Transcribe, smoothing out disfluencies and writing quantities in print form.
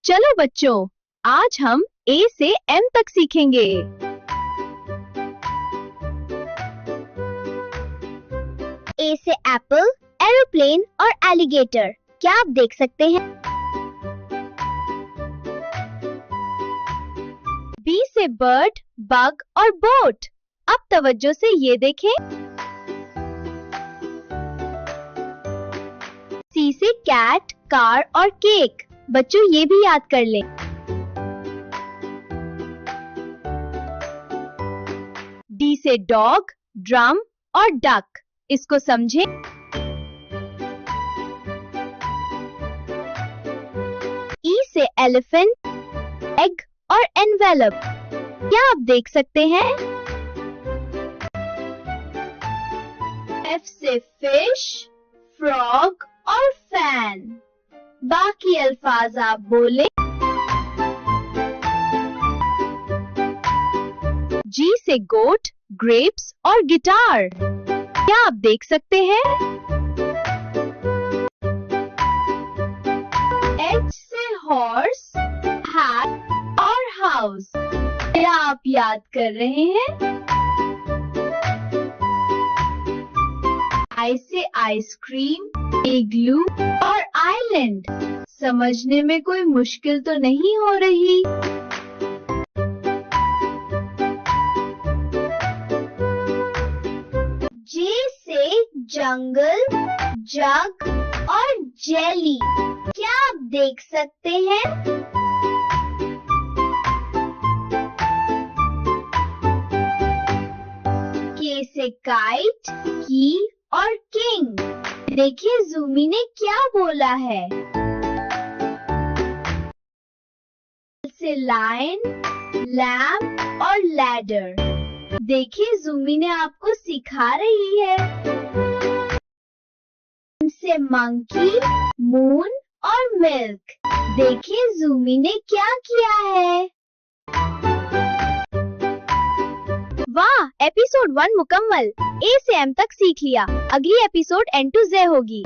चलो बच्चों, आज हम ए से एम तक सीखेंगे। ए से एप्पल, एरोप्लेन और एलिगेटर। क्या आप देख सकते हैं? बी से बर्ड, बग और बोट। अब तवज्जो से ये देखें। सी से कैट, कार और केक। बच्चों ये भी याद कर लें। डी से डॉग, ड्रम और डक। इसको समझें। ई से एलिफेंट, एग और एनवेलप। क्या आप देख सकते हैं? एफ से फिश, फ्रॉग और फैन। बाकी अल्फाज आप बोले। जी से गोट, ग्रेप्स और गिटार। क्या आप देख सकते हैं? एच से हॉर्स, हैट और हाउस। क्या आप याद कर रहे हैं? आई से आइसक्रीम, इग्लू और आइलैंड। समझने में कोई मुश्किल तो नहीं हो रही? जे से जंगल, जग और जेली। क्या आप देख सकते हैं? के से काइट, की और किंग। देखिए जूमी ने क्या बोला है। से लायन, लैम्प और लैडर। देखिए जूमी ने आपको सिखा रही है। से मंकी, मून और मिल्क। देखिए जूमी ने क्या किया है। वाह, एपिसोड 1 मुकम्मल। ए से एम तक सीख लिया। अगली एपिसोड एन टू जे होगी।